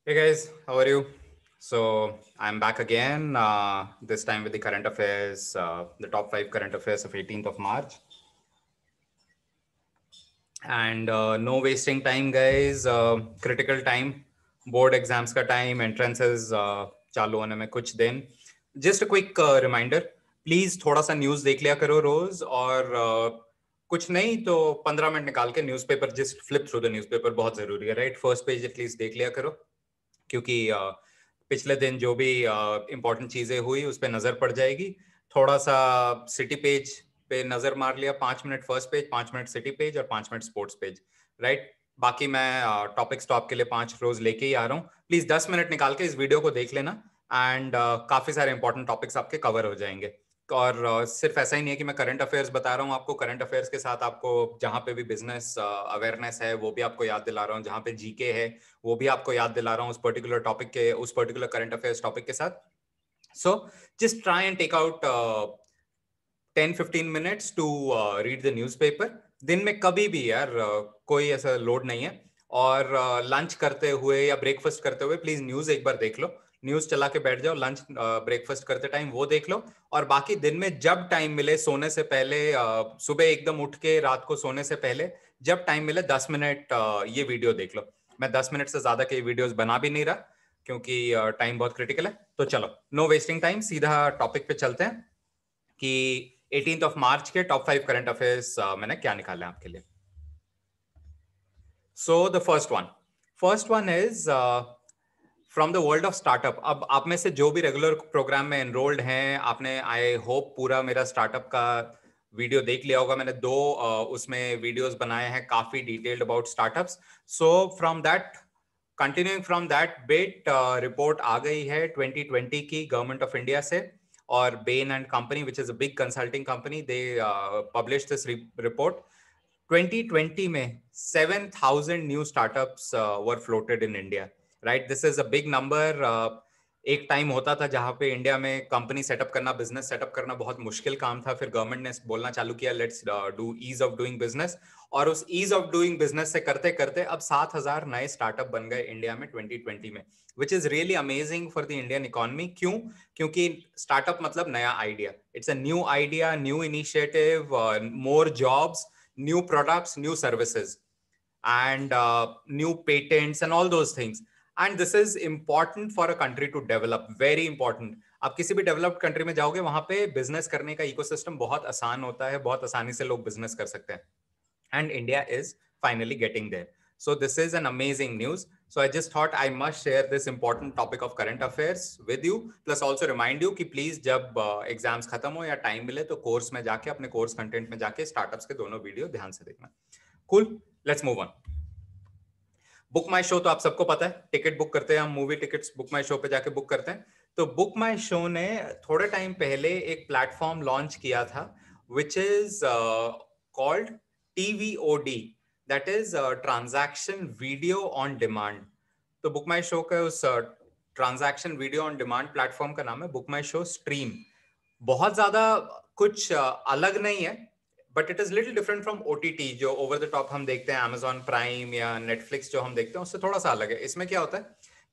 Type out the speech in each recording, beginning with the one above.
Hey guys, how are you? So I'm back again, this time with the current affairs, the top 5 current affairs of 18th of March. And no wasting time, guys. Critical time, board exams का time, entrances चालू होने में कुछ दिन. Just a quick reminder, please थोड़ा सा news देख लिया करो रोज और कुछ नहीं तो 15 मिनट निकाल के newspaper just flip through the newspaper बहुत जरूरी है, राइट? फर्स्ट पेज एटलीस्ट देख लिया करो क्योंकि पिछले दिन जो भी इंपॉर्टेंट चीजें हुई उस पर नजर पड़ जाएगी. थोड़ा सा सिटी पेज पे नजर मार लिया, 5 minute first page, 5 minute city page और 5 मिनट स्पोर्ट्स पेज, राइट? बाकी मैं टॉपिक्स तो आपके लिए 5 रोज लेके ही आ रहा हूँ. प्लीज 10 मिनट निकाल के इस वीडियो को देख लेना एंड काफी सारे इंपॉर्टेंट टॉपिक्स आपके कवर हो जाएंगे. और सिर्फ ऐसा ही नहीं है कि मैं करंट अफेयर्स बता रहा हूँ आपको. करंट अफेयर्स के साथ आपको जहाँ पे भी बिजनेस अवेयरनेस है वो भी आपको याद दिला रहा हूँ, जहाँ पे जीके है वो भी आपको याद दिला रहा हूँ उस पर्टिकुलर टॉपिक के, उस पर्टिकुलर करंट अफेयर्स टॉपिक के साथ. So just try and take out 10-15 minutes to read the newspaper. दिन में कभी भी यार कोई ऐसा लोड नहीं है. और लंच करते हुए या ब्रेकफास्ट करते हुए प्लीज न्यूज एक बार देख लो. न्यूज चला के बैठ जाओ, लंच ब्रेकफास्ट करते टाइम वो देख लो. और बाकी दिन में जब टाइम मिले, सोने से पहले, सुबह एकदम उठ के रात को सोने से पहले जब टाइम मिले 10 मिनट ये वीडियो देख लो. मैं 10 मिनट से ज्यादा के वीडियोस बना भी नहीं रहा क्योंकि टाइम बहुत क्रिटिकल है. तो चलो, नो वेस्टिंग टाइम, सीधा टॉपिक पे चलते हैं कि 18th ऑफ मार्च के टॉप 5 करंट अफेयर्स मैंने क्या निकाले आपके लिए. So the first one is from the world of startup. अब आप में से जो भी रेगुलर प्रोग्राम में एनरोल्ड हैं, आपने आई होप पूरा मेरा स्टार्टअप का वीडियो देख लिया होगा. मैंने दो उसमें वीडियोस बनाए हैं काफी detailed about startups. So from that, continuing from that bit, report आ गई है 2020 की गवर्नमेंट ऑफ इंडिया से. और Bain and Company, which is a big consulting company, they published this report. 2020 में 7,000 new startups were floated in India. Right? This is a big number. एक time होता था जहां पे इंडिया में कंपनी सेटअप करना, बिजनेस सेटअप करना बहुत मुश्किल काम था. फिर गवर्नमेंट ने बोलना चालू किया, let's do ease of doing business. और उस ईज ऑफ डूइंग बिजनेस से करते करते अब 7,000 नए स्टार्टअप बन गए इंडिया में 2020 में, which is really amazing for the Indian economy. क्यों? क्योंकि स्टार्टअप मतलब नया idea. It's a new idea, new initiative, more jobs, new products, new services, and new patents and all those things. And this is important for a country to develop, very important. आप किसी भी developed country में जाओगे वहां पे business करने का ecosystem बहुत आसान होता है, बहुत आसानी से लोग बिजनेस कर सकते हैं. And India is finally getting there. So this is an amazing news. So I just thought I must share this important topic of current affairs with you. Plus also remind you कि please जब exams खत्म हो या time मिले तो course में जाके, अपने कोर्स कंटेंट में जाके स्टार्टअप्स के दोनों वीडियो ध्यान से देखना. Cool. Let's move on. Book my show तो आप सबको पता है, टिकट बुक करते हैं हम, मूवी टिकट्स बुक माई शो पे जाके बुक करते हैं. तो बुक माई शो ने थोड़े टाइम पहले एक प्लेटफॉर्म लॉन्च किया था which is called TVOD, that is transaction video on demand. तो बुक माई शो का उस transaction video on demand platform का नाम है बुक माई शो स्ट्रीम. बहुत ज्यादा कुछ अलग नहीं है, but it is little different from OTT जो ओवर द टॉप हम देखते हैं, Amazon प्राइम या Netflix जो हम देखते हैं उससे थोड़ा सा अलग है. इसमें क्या होता है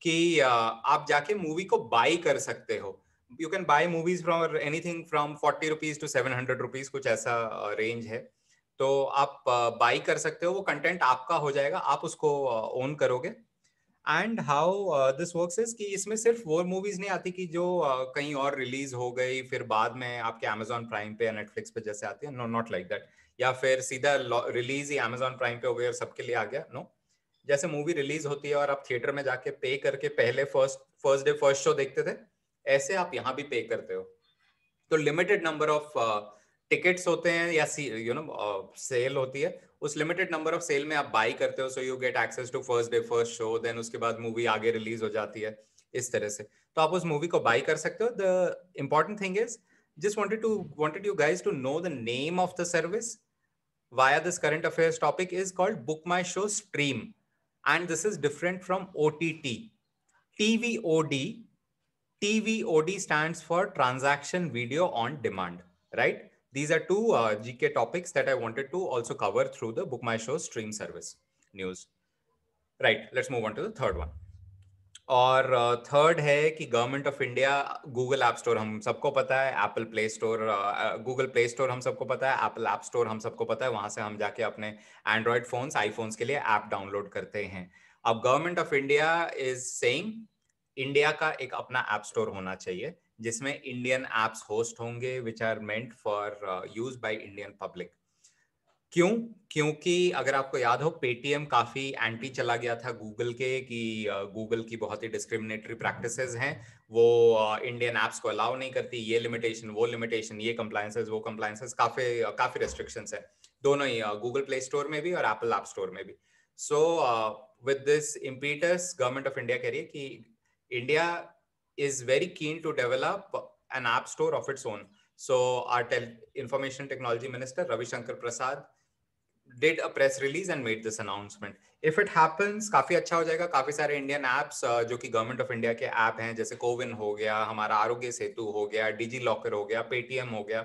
कि आप जाके मूवी को बाई कर सकते हो. You can buy movies from anything from 40 rupees to 700 rupees, कुछ ऐसा रेंज है. तो आप बाई कर सकते हो, वो कंटेंट आपका हो जाएगा, आप उसको ओन करोगे. And how this works is कि इसमें सिर्फ वो मूवीज नहीं आती कि जो कहीं और रिलीज हो गई फिर बाद में आपके Amazon प्राइम पे या Netflix पे जैसे आती है. No, not like that. या फिर सीधा रिलीज ही Amazon प्राइम पे हो गई और सबके लिए आ गया. नो, जैसे मूवी रिलीज होती है और आप थिएटर में जाके पे करके पहले फर्स्ट डे फर्स्ट शो देखते थे, ऐसे आप यहाँ भी पे करते हो. तो लिमिटेड नंबर ऑफ टिकट्स होते हैं या सेल होती है. उस लिमिटेड नंबर ऑफ सेल में आप बाई करते हो, so you get access to first day first show. Then उसके बाद मूवी आगे रिलीज हो जाती है इस तरह से. तो आप उस मूवी को बाई कर सकते हो. The important thing is, just wanted you guys to know the name of the service via this current affairs topic is called Book My Show Stream, and this is different from OTT. TVOD, TVOD stands for Transaction Video on Demand, right? These are two GK topics that I wanted to also cover through the Book My Show stream service news. Right, let's move on to the third one. और third है कि government of India Google app store हम सबको पता है, Apple play store, Google play store हम सबको पता है, एप्पल ऐप स्टोर हम सबको पता है, वहां से हम जाके अपने एंड्रॉयड फोन्स, आईफोन्स के लिए ऐप डाउनलोड करते हैं। अब government of India is saying India का एक अपना ऐप स्टोर होना चाहिए जिसमें इंडियन एप्स होस्ट होंगे which are meant for use by Indian public. क्यों? क्योंकि अगर आपको याद हो, पेटीएम काफी एंटी चला गया था गूगल के कि गूगल की बहुत ही डिस्क्रिमिनेटरी प्रैक्टिसेस हैं, वो इंडियन एप्स को अलाउ नहीं करती, ये लिमिटेशन वो लिमिटेशन, ये कंप्लायंसेस वो कंप्लायंसेस, काफी काफी रेस्ट्रिक्शंस है दोनों ही, गूगल प्ले स्टोर में भी और एप्पल ऐप स्टोर में भी। So with this impetus government of India कह रही है कि India is very keen to develop an app store of its own. So our information technology minister Ravishankar Prasad did a press release and made this announcement. If it happens, काफी अच्छा हो जाएगा। काफी सारे इंडियन एप्स जो कि गवर्नमेंट ऑफ इंडिया के app हैं, जैसे कोविन हो गया, हमारा आरोग्य सेतु हो गया, डिजी लॉकर हो गया, पेटीएम हो गया,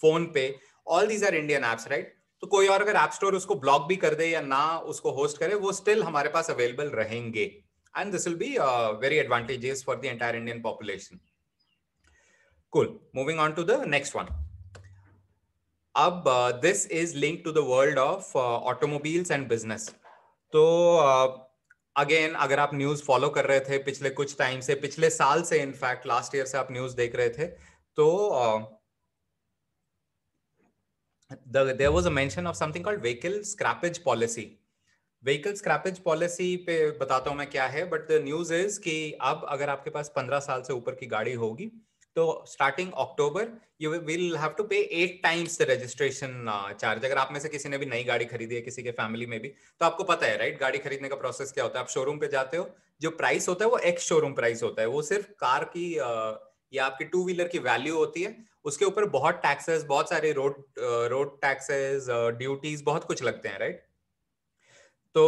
PhonePe, all these are Indian apps, right? तो कोई और अगर ऐप स्टोर उसको ब्लॉक भी कर दे या ना उसको होस्ट करे, वो स्टिल हमारे पास अवेलेबल रहेंगे, and this will be very advantages for the entire Indian population. Cool. Moving on to the next one. अब this is link to the world of automobiles and business. तो again अगर आप news follow कर रहे थे पिछले कुछ time से, पिछले साल से, इनफैक्ट लास्ट ईयर से आप न्यूज देख रहे थे, तो there was a mention of something called vehicle scrappage policy. Vehicle scrappage policy पे बताता हूं मैं क्या है, बट द न्यूज इज कि अब अगर आपके पास 15 साल से ऊपर की गाड़ी होगी तो starting October you will have to pay 8 times the registration charge. अगर आप में से किसी ने भी नई गाड़ी खरीदी है, किसी के फैमिली में भी, तो आपको पता है राइट, गाड़ी खरीदने का प्रोसेस क्या होता है। आप शोरूम पे जाते हो, जो प्राइस होता है वो एक्स शोरूम प्राइस होता है, वो सिर्फ कार की या आपकी टू व्हीलर की वैल्यू होती है। उसके ऊपर बहुत टैक्सेस, बहुत सारे रोड टैक्सेस, ड्यूटीज, बहुत कुछ लगते हैं, राइट? तो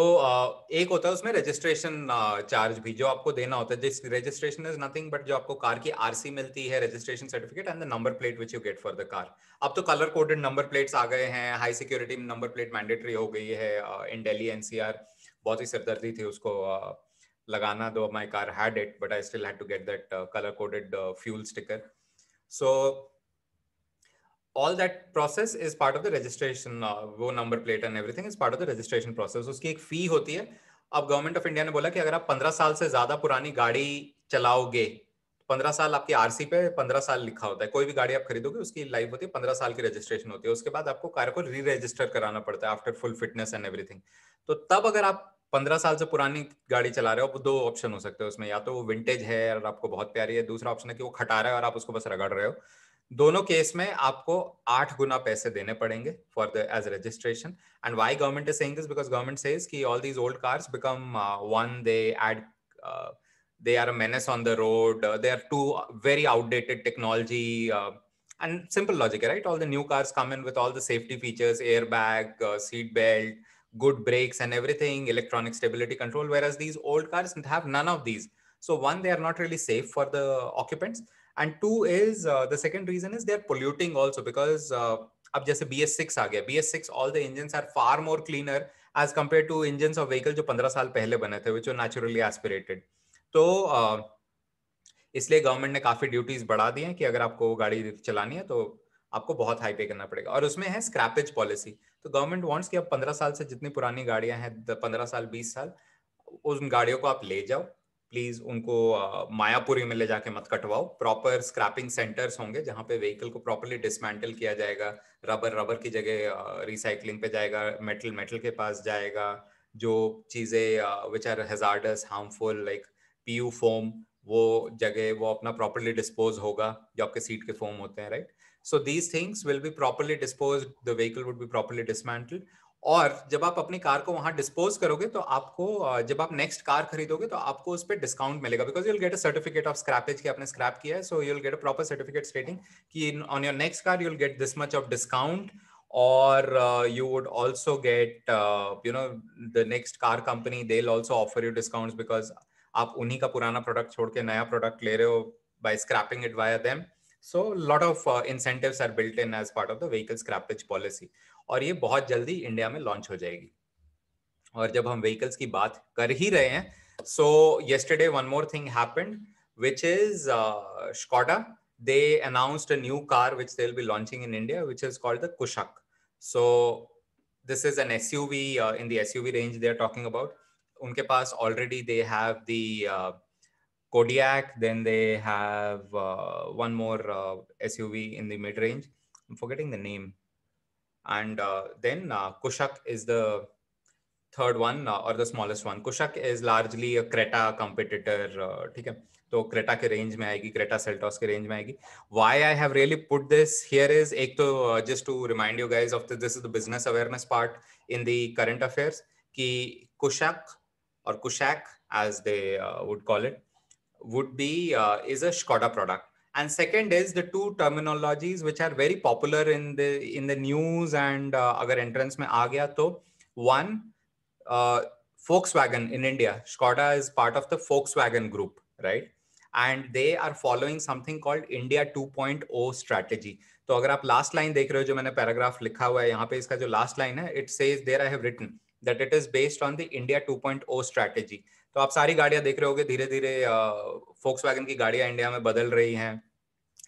एक होता है उसमें रजिस्ट्रेशन चार्ज भी जो आपको देना होता है। जिस रजिस्ट्रेशन इज नथिंग बट जो आपको कार की आरसी मिलती है, registration certificate and the number plate which you get for the car. अब तो कलर कोडेड नंबर प्लेट्स आ गए हैं, high security number plate mandatory हो गई है इन दिल्ली एनसीआर। बहुत ही सरदर्दी थी उसको लगाना, though my car had it but I still had to get that colour coded fuel sticker. So all that process is part of the registration, वो number plate and everything is part of the registration process. उसकी एक फी होती है। अब government of India ने बोला कि अगर आप 15 साल से ज्यादा पुरानी गाड़ी चलाओगे, 15 साल आपकी आरसी पे 15 साल लिखा होता है, कोई भी गाड़ी आप खरीदोगे उसकी लाइफ होती है 15 साल की रजिस्ट्रेशन होती है, उसके बाद आपको कार को री रजिस्टर कराना पड़ता है after full fitness and everything. तो तब अगर आप 15 साल से पुरानी गाड़ी चला रहे हो, दो ऑप्शन हो सकते हैं उसमें, या तो वो विंटेज है और आपको बहुत प्यारी है, दूसरा ऑप्शन है कि वो खटारा है और आप उसको बस रगड़ रहे हो। दोनों केस में आपको 8 गुना पैसे देने पड़ेंगे for the age registration. And why government is saying this? Because government says कि all these old cars become one they add they are a menace on the road, they are too very outdated technology, and simple logic, right? All the new cars come in with all the safety features, airbag, seat belt, good brakes and everything, electronic stability control, whereas these old cars have none of these. So one, they are not really safe for the occupants, and two is the second reason is they are polluting also, because अब जैसे BS6 आ गया, BS6 all the engines are far more cleaner as compared to engines of vehicle जो 15 साल पहले बने थे, which were naturally aspirated. तो इसलिए गवर्नमेंट ने काफी ड्यूटीज बढ़ा दी हैं कि अगर आपको गाड़ी चलानी है तो आपको बहुत हाई पे करना पड़ेगा। और उसमें है स्क्रैपेज पॉलिसी। तो गवर्नमेंट वांट्स कि अब 15 साल से जितनी पुरानी गाड़ियां हैं, 15 साल 20 साल, उन गाड़ियों को आप ले जाओ, प्लीज उनको मायापुरी में ले जाके मत कटवाओ। प्रॉपर स्क्रैपिंग सेंटर्स होंगे जहां पे व्हीकल को प्रॉपर्ली डिसमेंटल किया जाएगा, रबर की जगह रिसाइकलिंग पे जाएगा, मेटल के पास जाएगा। जो चीजें which are hazardous, harmful, like PU foam, वो जगह वो अपना प्रॉपर्ली डिस्पोज होगा, जो आपके सीट के फोम होते हैं, right? So these things will be properly dispose, the vehicle would be properly dismantled. और जब आप अपनी कार को वहां डिस्पोज करोगे तो आपको जब आप नेक्स्ट कार खरीदोगे तो आपको उस पर डिस्काउंट मिलेगा, because you'll get a certificate of scrappage कि आपने स्क्रैप किया है। So you'll get a proper certificate stating कि on your next car you'll get this much of discount. और you would also get the next car company, they'll also offer you discounts because आप उन्हीं का पुराना product छोड़ के नया product ले रहे हो by scrapping it via them. So lot of incentives are built in as part of the vehicle scrappage policy. और ये बहुत जल्दी इंडिया में लॉन्च हो जाएगी। और जब हम व्हीकल्स की बात कर ही रहे हैं So yesterday, one more thing happened, which is Skoda. They announced a new car which they'll be launching in India, which is called the Kushaq. So this is an SUV in the SUV range they are talking about. Unke paas already they have the Kodiaq, then they have one more SUV in the mid range. I'm forgetting the name. And then Kushaq is the third one or the smallest one. Kushaq is largely a Creta competitor. ठीक है, तो Creta के range में आएगी, Creta Seltos के range में आएगी. Why I have really put this here is एक तो just to remind you guys of this is the business awareness part in the current affairs कि Kushaq or Kushaq as they would call it would be is a Skoda product. And second is the two terminologies which are very popular in the news and अगर entrance में आ गया तो one Volkswagen in India, Skoda is part of the Volkswagen group, right? And they are following something called India 2.0 strategy. तो अगर आप last line देख रहे हो जो मैंने paragraph लिखा हुआ है यहाँ पे इसका जो last line है, it says there I have written that it is based on the India 2.0 strategy. तो आप सारी गाड़ियां देख रहे होगे धीरे-धीरे Volkswagen की गाड़ियां इंडिया में बदल रही हैं.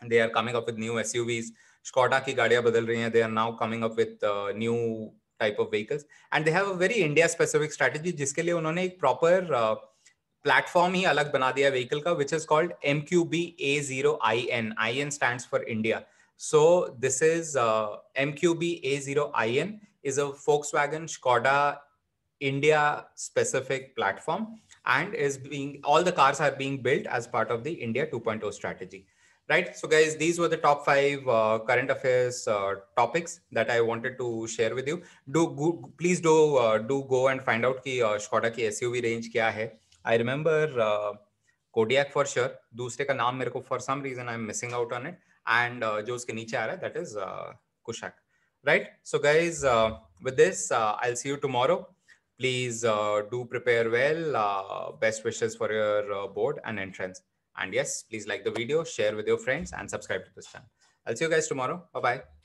They are coming up with new SUVs. Skoda की गाड़ियां बदल रही हैं. They are now coming up with new type of vehicles, and they have a very India specific strategy जिसके लिए उन्होंने एक proper platform ही अलग बना दिया vehicle का, which is called MQB-A0IN. IN stands for India. So this is MQB-A0IN is a Volkswagen Skoda India specific platform, and all the cars are being built as part of the India 2.0 strategy. Right. So guys, these were the top 5 current affairs topics that I wanted to share with you. Please do go and find out कि Skoda की SUV range क्या है. I remember Kodiaq for sure. दूसरे का नाम मेरे को for some reason I'm missing out on it. And जो उसके नीचे आ रहा है that is Kushaq. Right. So guys, with this, I'll see you tomorrow. Please do prepare well. Best wishes for your board and entrance. And yes, please like the video, share with your friends, and subscribe to this channel. I'll see you guys tomorrow. Bye-bye.